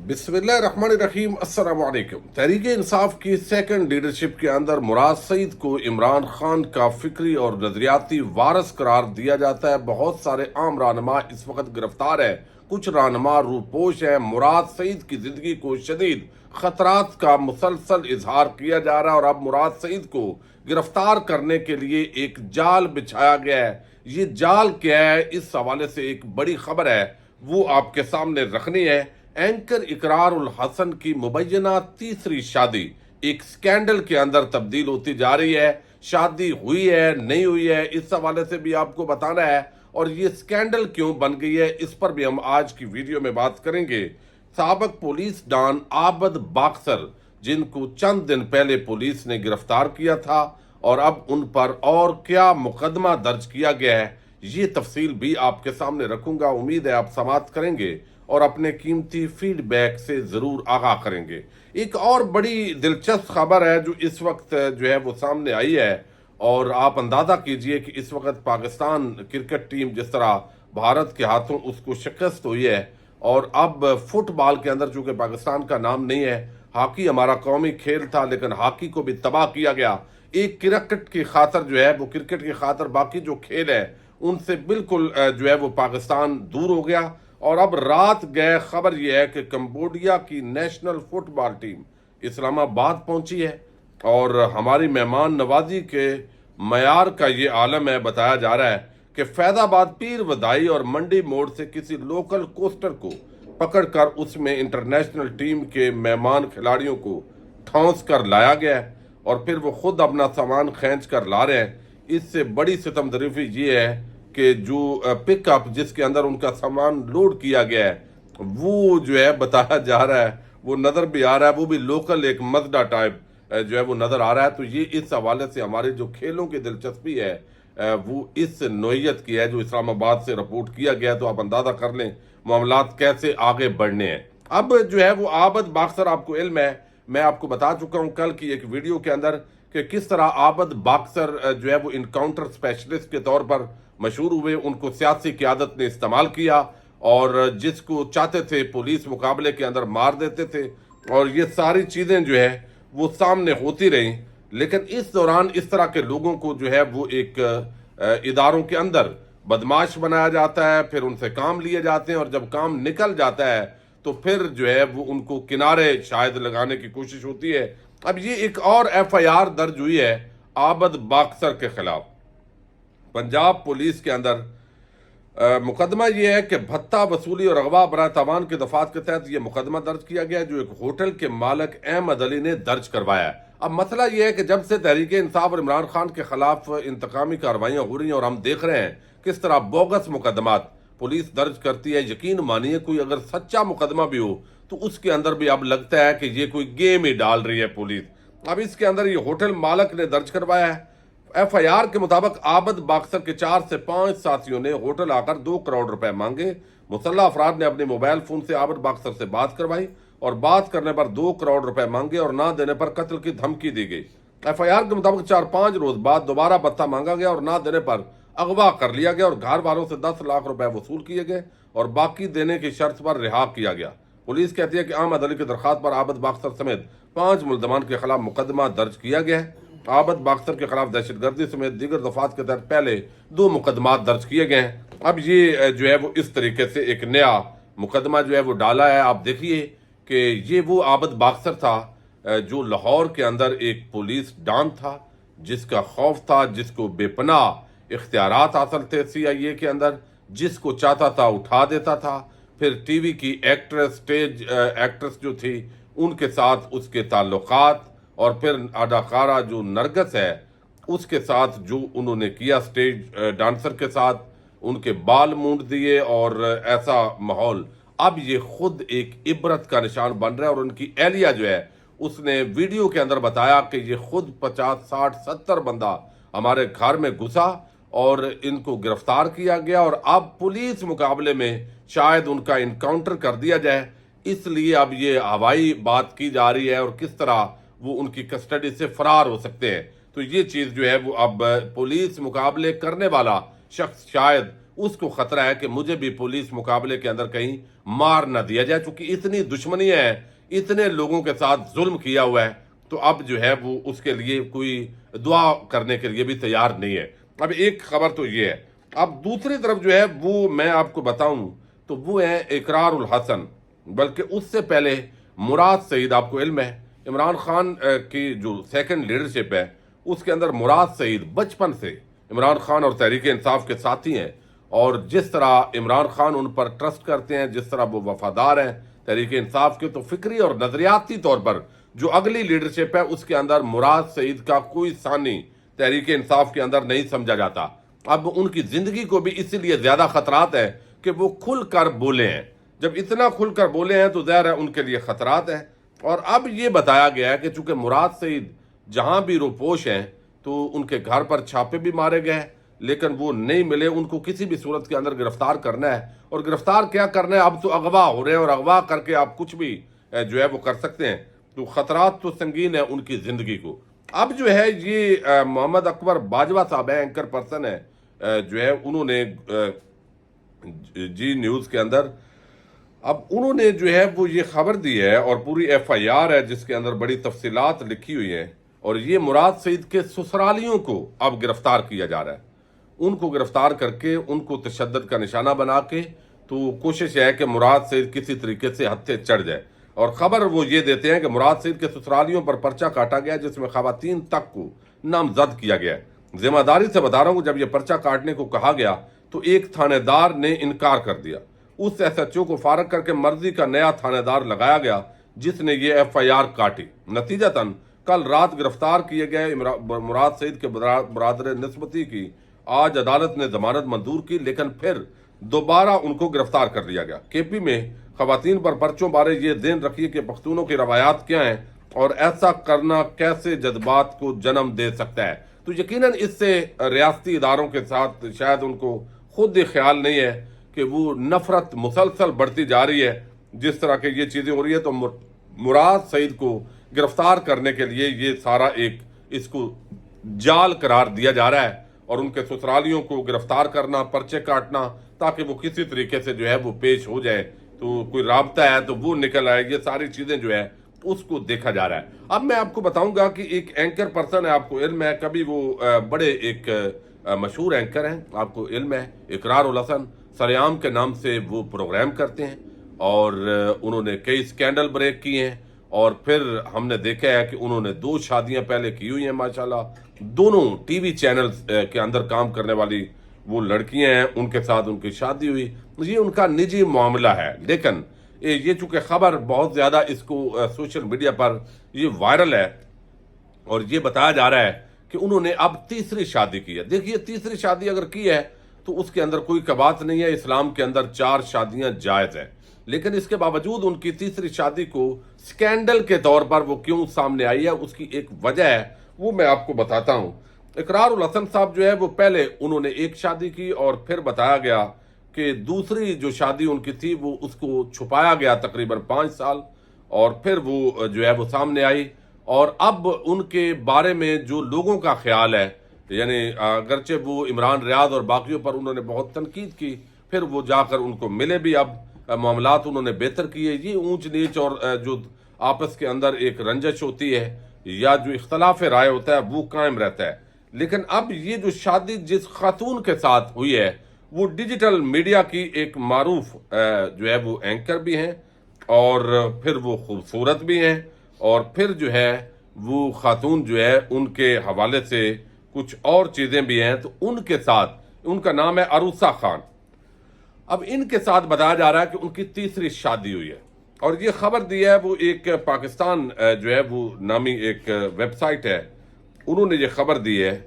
بسم اللہ الرحمن الرحیم۔ السلام علیکم۔ تحریک انصاف کی سیکنڈ لیڈرشپ کے اندر مراد سعید کو عمران خان کا فکری اور نظریاتی وارث قرار دیا جاتا ہے۔ بہت سارے عام رہنما اس وقت گرفتار ہیں، کچھ رہنما روپوش ہیں۔ مراد سعید کی زندگی کو شدید خطرات کا مسلسل اظہار کیا جا رہا ہے اور اب مراد سعید کو گرفتار کرنے کے لیے ایک جال بچھایا گیا ہے۔ یہ جال کیا ہے، اس حوالے سے ایک بڑی خبر ہے، وہ آپ کے سامنے رکھنی ہے۔ اینکر اقرار الحسن کی مبینہ تیسری شادی ایک سکینڈل کے اندر تبدیل ہوتی جا رہی ہے۔ شادی ہوئی ہے نہیں ہوئی ہے، اس حوالے سے بھی آپ کو بتانا ہے، اور یہ سکینڈل کیوں بن گئی ہے اس پر بھی ہم آج کی ویڈیو میں بات کریں گے۔ سابق پولیس ڈان عابد باکسر، جن کو چند دن پہلے پولیس نے گرفتار کیا تھا، اور اب ان پر اور کیا مقدمہ درج کیا گیا ہے، یہ تفصیل بھی آپ کے سامنے رکھوں گا۔ امید ہے آپ سماعت کریں گے اور اپنے قیمتی فیڈ بیک سے ضرور آگاہ کریں گے۔ ایک اور بڑی دلچسپ خبر ہے جو اس وقت جو ہے وہ سامنے آئی ہے، اور آپ اندازہ کیجئے کہ اس وقت پاکستان کرکٹ ٹیم جس طرح بھارت کے ہاتھوں اس کو شکست ہوئی ہے، اور اب فٹ بال کے اندر چونکہ پاکستان کا نام نہیں ہے، ہاکی ہمارا قومی کھیل تھا لیکن ہاکی کو بھی تباہ کیا گیا۔ ایک کرکٹ کی خاطر جو ہے وہ کرکٹ کی خاطر باقی جو کھیل ہے ان سے بالکل جو ہے وہ پاکستان دور ہو گیا۔ اور اب رات گئے خبر یہ ہے کہ کمبوڈیا کی نیشنل فٹ بال ٹیم اسلام آباد پہنچی ہے، اور ہماری مہمان نوازی کے معیار کا یہ عالم ہے۔ بتایا جا رہا ہے کہ فیض آباد پیر ودائی اور منڈی موڑ سے کسی لوکل کوسٹر کو پکڑ کر اس میں انٹرنیشنل ٹیم کے مہمان کھلاڑیوں کو ٹھونس کر لایا گیا ہے، اور پھر وہ خود اپنا سامان کھینچ کر لا رہے ہیں۔ اس سے بڑی ستم ظریفی یہ ہے کہ جو پک اپ جس کے اندر ان کا سامان لوڈ کیا گیا ہے، وہ جو ہے بتایا جا رہا ہے، وہ نظر بھی آ رہا ہے، وہ بھی لوکل ایک مزدہ ٹائپ جو ہے وہ نظر آ رہا ہے۔ تو یہ اس حوالے سے ہمارے جو کھیلوں کی دلچسپی ہے وہ اس نوعیت کی ہے جو اسلام آباد سے رپورٹ کیا گیا ہے۔ تو آپ اندازہ کر لیں معاملات کیسے آگے بڑھنے ہیں۔ اب جو ہے وہ عابد باکسر، آپ کو علم ہے، میں آپ کو بتا چکا ہوں کل کی ایک ویڈیو کے اندر کہ کس طرح عابد باکسر جو ہے وہ انکاؤنٹر اسپیشلسٹ کے طور پر مشہور ہوئے۔ ان کو سیاسی قیادت نے استعمال کیا، اور جس کو چاہتے تھے پولیس مقابلے کے اندر مار دیتے تھے، اور یہ ساری چیزیں جو ہے وہ سامنے ہوتی رہیں۔ لیکن اس دوران اس طرح کے لوگوں کو جو ہے وہ ایک اداروں کے اندر بدماش بنایا جاتا ہے، پھر ان سے کام لیے جاتے ہیں، اور جب کام نکل جاتا ہے تو پھر جو ہے وہ ان کو کنارے شاید لگانے کی کوشش ہوتی ہے۔ اب یہ ایک اور ایف آئی آر درج ہوئی ہے عابد باکسر کے خلاف۔ پنجاب پولیس کے اندر مقدمہ یہ ہے کہ بھتہ وصولی اور اغوا برائے تاوان کے دفعات کے تحت یہ مقدمہ درج کیا گیا ہے جو ایک ہوٹل کے مالک احمد علی نے درج کروایا ہے۔ اب مسئلہ یہ ہے کہ جب سے تحریک انصاف اور عمران خان کے خلاف انتقامی کارروائیاں ہو رہی ہیں، اور ہم دیکھ رہے ہیں کس طرح بوگس مقدمات پولیس درج کرتی ہے، یقین مانیے کوئی اگر سچا مقدمہ بھی ہو تو اس کے اندر بھی اب لگتا ہے کہ یہ کوئی گیم ہی ڈال رہی ہے پولیس۔ اب اس کے اندر یہ ہوٹل مالک نے درج کروایا ہے۔ ایف آئی آر کے مطابق عابد باکسر کے 4 سے 5 ساتھیوں نے ہوٹل آ کر 2 کروڑ روپے مانگے۔ مسلح افراد نے اپنے موبائل فون سے عابد باکسر سے بات کروائی، اور بات کرنے پر 2 کروڑ روپے مانگے اور نہ دینے پر قتل کی دھمکی دی گئی۔ ایف آئی آر کے مطابق 4-5 روز بعد دوبارہ بھتہ مانگا گیا، اور نہ دینے پر اغوا کر لیا گیا، اور گھر والوں سے 10 لاکھ روپے وصول کیے گئے اور باقی دینے کی شرط پر رہا کیا گیا۔ پولیس کہتی ہے کہ احمد علی کی درخواست پر عابد باکسر سمیت 5 ملزمان کے خلاف مقدمہ درج کیا گیا ہے۔ عابد باکسر کے خلاف دہشت گردی سمیت دیگر دفعات کے تحت پہلے 2 مقدمات درج کیے گئے ہیں۔ اب یہ جو ہے وہ اس طریقے سے ایک نیا مقدمہ جو ہے وہ ڈالا ہے۔ آپ دیکھیے کہ یہ وہ عابد باکسر تھا جو لاہور کے اندر ایک پولیس ڈان تھا، جس کا خوف تھا، جس کو بے پناہ اختیارات حاصل تھے سی آئی اے کے اندر، جس کو چاہتا تھا اٹھا دیتا تھا۔ پھر ٹی وی کی ایکٹریس، سٹیج ایکٹریس جو تھی، ان کے ساتھ اس کے تعلقات، اور پھر اداکارہ جو نرگس ہے اس کے ساتھ جو انہوں نے کیا سٹیج ڈانسر کے ساتھ، ان کے بال مونڈ دیے اور ایسا ماحول۔ اب یہ خود ایک عبرت کا نشان بن رہا ہے، اور ان کی اہلیہ جو ہے اس نے ویڈیو کے اندر بتایا کہ یہ خود 50 60 70 بندہ ہمارے گھر میں گھسا اور ان کو گرفتار کیا گیا، اور اب پولیس مقابلے میں شاید ان کا انکاؤنٹر کر دیا جائے، اس لیے اب یہ ہوائی بات کی جا رہی ہے، اور کس طرح وہ ان کی کسٹڈی سے فرار ہو سکتے ہیں۔ تو یہ چیز جو ہے وہ اب پولیس مقابلے کرنے والا شخص شاید اس کو خطرہ ہے کہ مجھے بھی پولیس مقابلے کے اندر کہیں مار نہ دیا جائے، چونکہ اتنی دشمنیاں ہیں، اتنے لوگوں کے ساتھ ظلم کیا ہوا ہے، تو اب جو ہے وہ اس کے لیے کوئی دعا کرنے کے لیے بھی تیار نہیں ہے۔ اب ایک خبر تو یہ ہے، اب دوسری طرف جو ہے وہ میں آپ کو بتاؤں تو وہ ہے اقرار الحسن، بلکہ اس سے پہلے مراد سعید، آپ کو علم ہے عمران خان کی جو سیکنڈ لیڈرشپ ہے اس کے اندر مراد سعید بچپن سے عمران خان اور تحریک انصاف کے ساتھی ہیں، اور جس طرح عمران خان ان پر ٹرسٹ کرتے ہیں، جس طرح وہ وفادار ہیں تحریک انصاف کے، تو فکری اور نظریاتی طور پر جو اگلی لیڈرشپ ہے اس کے اندر مراد سعید کا کوئی ثانی تحریک انصاف کے اندر نہیں سمجھا جاتا۔ اب ان کی زندگی کو بھی اسی لیے زیادہ خطرات ہے کہ وہ کھل کر بولے ہیں، جب اتنا کھل کر بولے ہیں تو ظاہر ہے ان کے لیے خطرات ہیں۔ اور اب یہ بتایا گیا ہے کہ چونکہ مراد سعید جہاں بھی روپوش ہیں تو ان کے گھر پر چھاپے بھی مارے گئے، لیکن وہ نہیں ملے، ان کو کسی بھی صورت کے اندر گرفتار کرنا ہے، اور گرفتار کیا کرنا ہے، اب تو اغوا ہو رہے ہیں، اور اغوا کر کے آپ کچھ بھی جو ہے وہ کر سکتے ہیں، تو خطرات تو سنگین ہیں ان کی زندگی کو۔ اب جو ہے یہ محمد اکبر باجوہ صاحب ہیں، اینکر پرسن ہے، جو ہے انہوں نے جی نیوز کے اندر، اب انہوں نے جو ہے وہ یہ خبر دی ہے، اور پوری ایف آئی آر ہے جس کے اندر بڑی تفصیلات لکھی ہوئی ہیں، اور یہ مراد سعید کے سسرالیوں کو اب گرفتار کیا جا رہا ہے، ان کو گرفتار کر کے ان کو تشدد کا نشانہ بنا کے، تو کوشش ہے کہ مراد سعید کسی طریقے سے ہتھے چڑھ جائے، اور خبر وہ یہ دیتے ہیں کہ مراد سعید کے سسرالیوں پر پرچہ کاٹا گیا جس میں خواتین تک کو نامزد کیا گیا ہے۔ ذمہ داری سے بتا رہا ہوں، جب یہ پرچہ کاٹنے کو کہا گیا تو ایک تھانے دار نے انکار کر دیا، اس ایس ایچ او کو فارغ کر کے مرضی کا نیا تھانے دار لگایا گیا جس نے یہ ایف آئی آر کاٹی۔ نتیجتاً کل رات گرفتار کیے گئے مراد سعید کے برادر نسبتی کی آج عدالت نے ضمانت منظور کی، لیکن پھر دوبارہ ان کو گرفتار کر لیا گیا۔ کے پی میں خواتین پر پرچوں بارے یہ ذہن رکھیے کہ پختونوں کی روایات کیا ہیں اور ایسا کرنا کیسے جذبات کو جنم دے سکتا ہے، تو یقیناً اس سے ریاستی اداروں کے ساتھ شاید ان کو خود ہی خیال نہیں ہے کہ وہ نفرت مسلسل بڑھتی جا رہی ہے، جس طرح کے یہ چیزیں ہو رہی ہے، تو مراد سعید کو گرفتار کرنے کے لیے یہ سارا ایک اس کو جال قرار دیا جا رہا ہے، اور ان کے سسرالیوں کو گرفتار کرنا، پرچے کاٹنا، تاکہ وہ کسی طریقے سے جو ہے وہ پیش ہو جائے، تو کوئی رابطہ ہے تو وہ نکل آئے، یہ ساری چیزیں جو ہے اس کو دیکھا جا رہا ہے۔ اب میں آپ کو بتاؤں گا کہ ایک اینکر پرسن ہے، آپ کو علم ہے، کبھی وہ بڑے ایک مشہور اینکر ہیں، آپ کو علم ہے، اقرار الحسن سریام کے نام سے وہ پروگرام کرتے ہیں، اور انہوں نے کئی سکینڈل بریک کیے ہیں، اور پھر ہم نے دیکھا ہے کہ انہوں نے 2 شادیاں پہلے کی ہوئی ہیں، ماشاءاللہ دونوں ٹی وی چینلز کے اندر کام کرنے والی وہ لڑکیاں ہیں، ان کے ساتھ ان کی شادی ہوئی، یہ ان کا نجی معاملہ ہے۔ لیکن یہ چونکہ خبر بہت زیادہ اس کو سوشل میڈیا پر یہ وائرل ہے، اور یہ بتایا جا رہا ہے کہ انہوں نے اب تیسری شادی کی ہے۔ دیکھیے تیسری شادی اگر کی ہے تو اس کے اندر کوئی کباط نہیں ہے، اسلام کے اندر 4 شادیاں جائز ہیں، لیکن اس کے باوجود ان کی تیسری شادی کو سکینڈل کے طور پر وہ کیوں سامنے آئی ہے، اس کی ایک وجہ ہے، وہ میں آپ کو بتاتا ہوں۔ اقرار الحسن صاحب جو ہے وہ پہلے انہوں نے ایک شادی کی، اور پھر بتایا گیا کہ دوسری جو شادی ان کی تھی وہ اس کو چھپایا گیا تقریباً 5 سال، اور پھر وہ جو ہے وہ سامنے آئی، اور اب ان کے بارے میں جو لوگوں کا خیال ہے، یعنی اگرچہ وہ عمران ریاض اور باقیوں پر انہوں نے بہت تنقید کی، پھر وہ جا کر ان کو ملے بھی، اب معاملات انہوں نے بہتر کیے۔ یہ اونچ نیچ اور جو آپس کے اندر ایک رنجش ہوتی ہے یا جو اختلاف رائے ہوتا ہے وہ قائم رہتا ہے، لیکن اب یہ جو شادی جس خاتون کے ساتھ ہوئی ہے وہ ڈیجیٹل میڈیا کی ایک معروف جو ہے وہ اینکر بھی ہیں، اور پھر وہ خوبصورت بھی ہیں، اور پھر جو ہے وہ خاتون جو ہے ان کے حوالے سے کچھ اور چیزیں بھی ہیں، تو ان کے ساتھ ان کا نام ہے عروسہ خان۔ اب ان کے ساتھ بتایا جا رہا ہے کہ ان کی تیسری شادی ہوئی ہے، اور یہ خبر دی ہے وہ ایک پاکستان جو ہے وہ نامی ایک ویب سائٹ ہے، انہوں نے یہ خبر دی ہے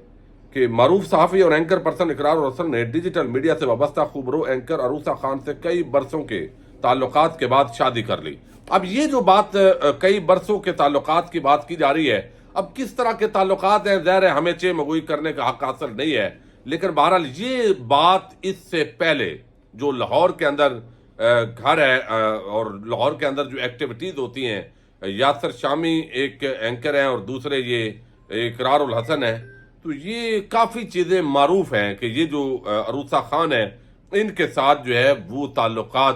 کہ معروف صحافی اور اینکر پرسن اقرار الحسن نے ڈیجیٹل میڈیا سے وابستہ خوبرو اینکر عروسہ خان سے کئی برسوں کے تعلقات کے بعد شادی کر لی۔ اب یہ جو بات کئی برسوں کے تعلقات کی بات کی جا رہی ہے، اب کس طرح کے تعلقات ہیں ظاہر ہے ہمیں چہ مگوئی کرنے کا حق حاصل نہیں ہے، لیکن بہرحال یہ بات اس سے پہلے جو لاہور کے اندر گھر ہے اور لاہور کے اندر جو ایکٹیویٹیز ہوتی ہیں، یاسر شامی ایک اینکر ہیں اور دوسرے یہ اقرار الحسن ہیں، تو یہ کافی چیزیں معروف ہیں کہ یہ جو عروسہ خان ہیں ان کے ساتھ جو ہے وہ تعلقات